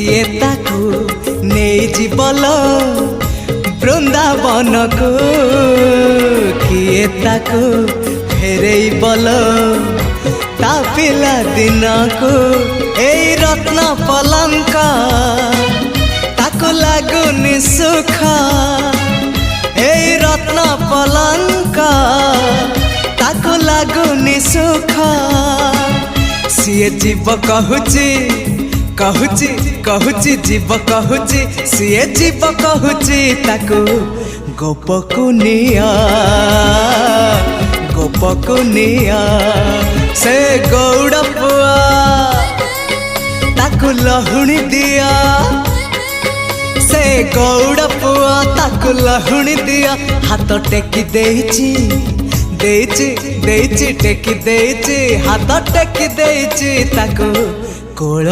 किए ताकू नहीं जीवल बृंदावन को किए ताकू फेरे बल ता पिला दिन को ए रत्न पलंक ताकू लागुनि सुख ए रत्न पलंक ताकू लागुनि सुख सीए जीव कहूची कहूची कहूची जीव कहूची सीए जीव कहूची ताकू गोपकु निया गोपकु निया से गौड़ पुआ ताकू लहुणी दिया से गौड़ पुआ ताकू लहुणी दिया हाथ टेकी देची देची देची टेकी देची हाथ टेकी देची ताकू कोल